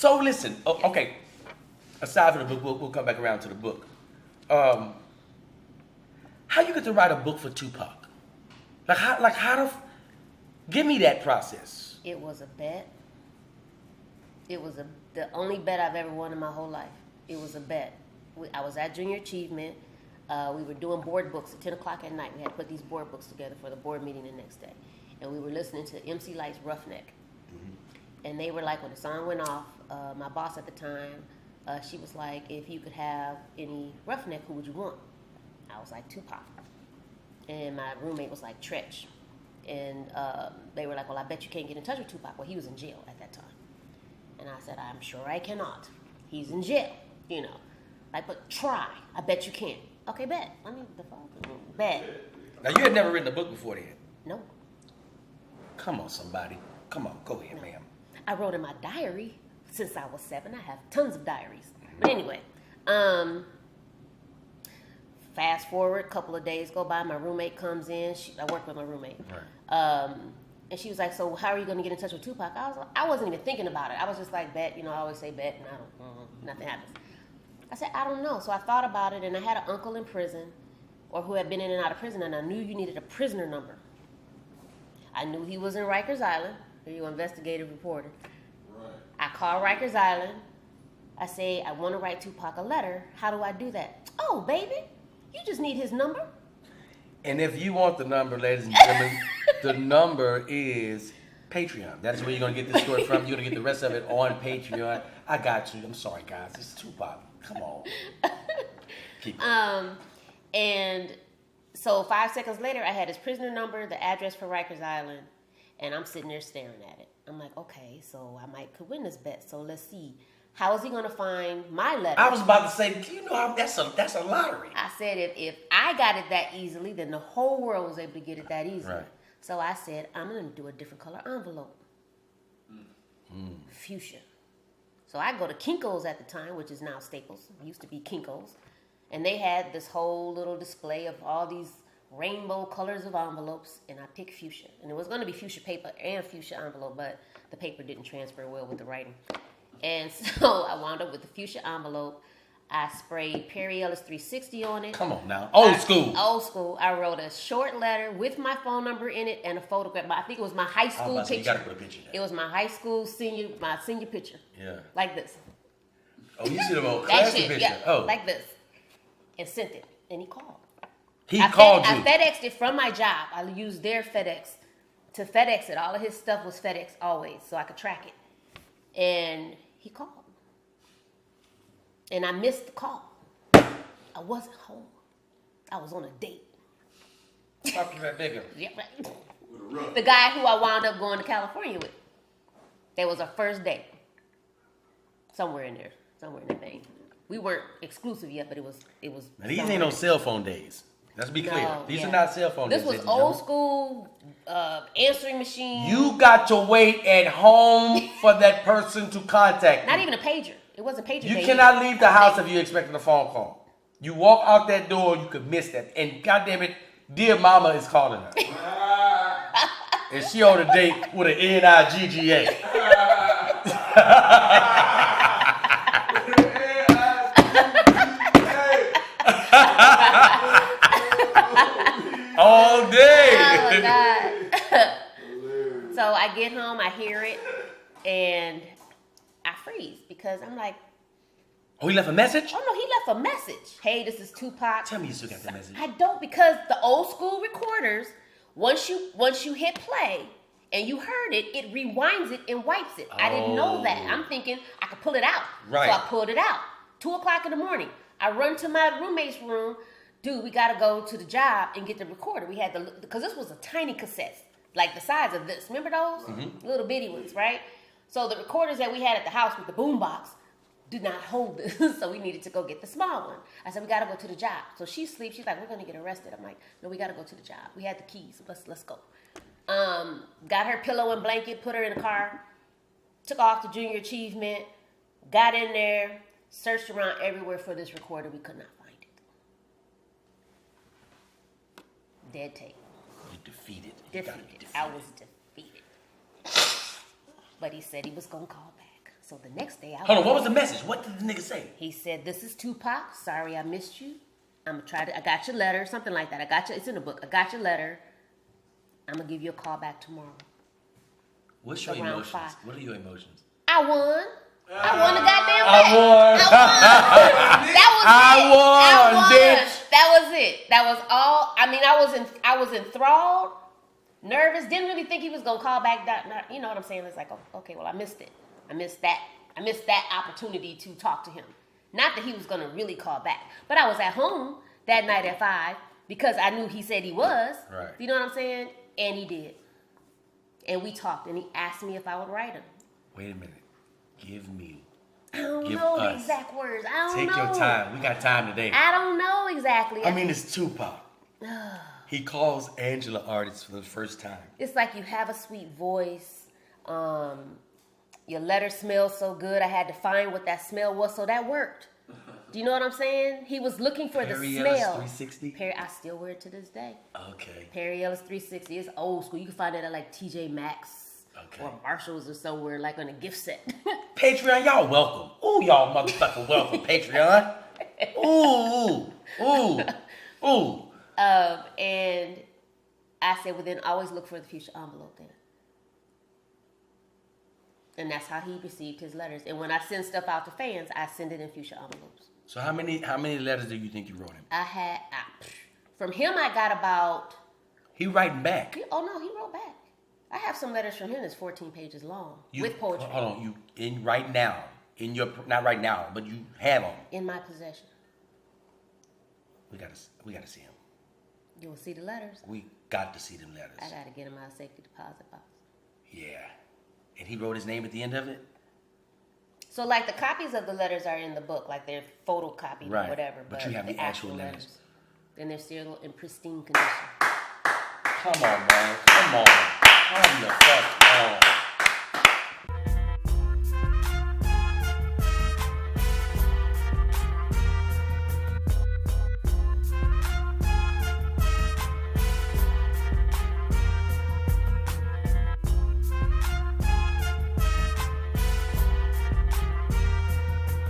So listen, okay. Aside from the book, we'll come back around to the book. How you get to write a book for Tupac? Give me that process. It was a bet. It was the only bet I've ever won in my whole life. It was a bet. I was at Junior Achievement. We were doing board books at 10 o'clock at night. We had to put these board books together for the board meeting the next day. And we were listening to ItsDLai's Roughneck. Mm-hmm. And they were like, when the song went off, my boss at the time, she was like, if you could have any Roughneck, who would you want? I was like, Tupac. And my roommate was like, Tretch. And they were like, well, I bet you can't get in touch with Tupac. Well, he was in jail at that time. And I said, I'm sure I cannot. He's in jail, you know. Like, but try. I bet you can. Okay, bet. I mean, the fuck? Bet. Now, you had never written a book before then? No. Come on, somebody. Come on, go ahead, ma'am. I wrote in my diary since I was 7. I have tons of diaries. But anyway, fast forward, a couple of days go by. My roommate comes in. I work with my roommate. Right. And she was like, so how are you going to get in touch with Tupac? I wasn't even thinking about it. I was just like, bet. You know, I always say bet, and nothing happens. I said, I don't know. So I thought about it, and I had an uncle in prison, or who had been in and out of prison, and I knew you needed a prisoner number. I knew he was in Rikers Island. You investigative reporter. Right. I called Rikers Island. I say, I want to write Tupac a letter. How do I do that? Oh, baby, you just need his number. And if you want the number, ladies and gentlemen, the number is Patreon. That's where you're going to get this story from. You're going to get the rest of it on Patreon. I got you. I'm sorry, guys. It's Tupac. Come on. Keep it. And so 5 seconds later, I had his prisoner number, the address for Rikers Island, and I'm sitting there staring at it. I'm like, okay, so I could win this bet. So let's see. How is he going to find my letter? I was about to say, you know, that's a lottery. I said, if I got it that easily, then the whole world was able to get it that easily. Right. So I said, I'm going to do a different color envelope. Fuchsia. So I go to Kinko's at the time, which is now Staples. It used to be Kinko's. And they had this whole little display of all these rainbow colors of envelopes, and I picked fuchsia. And it was going to be fuchsia paper and fuchsia envelope, but the paper didn't transfer well with the writing. And so I wound up with the fuchsia envelope. I sprayed Perry Ellis 360 on it. Come on now. Old school. Old school. I wrote a short letter with my phone number in it and a photograph. I think it was my high school picture. You gotta put a picture there. It was my high school senior picture. Yeah. Like this. Oh, you see the old classic picture? Yeah, oh. like this. And sent it. And he called. I FedExed it from my job. I used their FedEx to FedEx it. All of his stuff was FedEx always, so I could track it. And he called. And I missed the call. I wasn't home. I was on a date. Talk to that nigga. Yeah, right. The guy who I wound up going to California with. That was our first date. Somewhere in the vein. We weren't exclusive yet, but it was. Now, these ain't no cell phone days. Let's be clear. These are not cell phone days. This was old school answering machine. You got to wait at home for that person to contact you. Not even a pager. It wasn't a pager. You cannot leave the house if you're expecting a phone call. You walk out that door, you could miss that. And goddamn it, dear mama is calling her. And she on a date with an N-I-G-G-A. All day. Oh my God. So I get home, I hear it, and I freeze because I'm like, oh, he left a message? Oh no, he left a message. Hey, this is Tupac. Tell me you still got the message. I don't, because the old school recorders, once you hit play and you heard it, it rewinds it and wipes it. I didn't know that. I'm thinking I could pull it out. Right. So I pulled it out. 2:00 in the morning. I run to my roommate's room. Dude, we got to go to the job and get the recorder. We had because this was a tiny cassette, like the size of this. Remember those? Mm-hmm. Little bitty ones, right? So the recorders that we had at the house with the boombox did not hold this. So we needed to go get the small one. I said, we got to go to the job. So she sleeps. She's like, we're going to get arrested. I'm like, no, we got to go to the job. We had the keys. Let's go. Got her pillow and blanket, put her in the car, took off to Junior Achievement, got in there, searched around everywhere for this recorder. We could not find it. Dead tape. You defeated. I was defeated. But he said he was going to call back. So So the next day, Hold on, what was the message? What did the nigga say? He said, "This is Tupac. Sorry I missed you. I'm gonna try to. I got your letter, something like that. I got you. It's in the book. I got your letter. I'm gonna give you a call back tomorrow." What's your Around emotions? 5. What are your emotions? I won. I won the goddamn I bet. won. That was it. bitch. That was it. That was all. I mean, I was enthralled, nervous. Didn't really think he was gonna call back. You know what I'm saying? It's like, oh, okay, well, I missed it. I missed that opportunity to talk to him. Not that he was gonna really call back, but I was at home that night at 5 because I knew he said he was. Right. You know what I'm saying? And he did. And we talked, and he asked me if I would write him. Wait a minute. Give I don't know the exact words. I don't know. Take your time. We got time today. I don't know exactly. I mean, it's Tupac. He calls Angela Ardis for the first time. It's like you have a sweet voice. Your letter smells so good. I had to find what that smell was, so that worked. Do you know what I'm saying? He was looking for the Perry smell. Ellis 360? I still wear it to this day. Okay. Perry Ellis 360 is old school. You can find it at like TJ Maxx or Marshalls or somewhere, like on a gift set. Patreon, y'all welcome. Ooh, y'all motherfucker welcome, Patreon. Ooh. And I said, well, then always look for the future envelope then. And that's how he received his letters. And when I send stuff out to fans, I send it in future envelopes. So how many letters do you think you wrote him? From him, I got about... He writing back. Oh, no, he wrote back. I have some letters from him that's 14 pages long with poetry. Hold on, right now, not right now, but you have them. In my possession. We gotta see him. You will see the letters. We got to see them letters. I got to get him out of safety deposit box. Yeah. And he wrote his name at the end of it? So, like, the copies of the letters are in the book, like they're photocopied or whatever. But you have the actual letters. And they're still in pristine condition. Come on, man. Come on. Come the fuck on.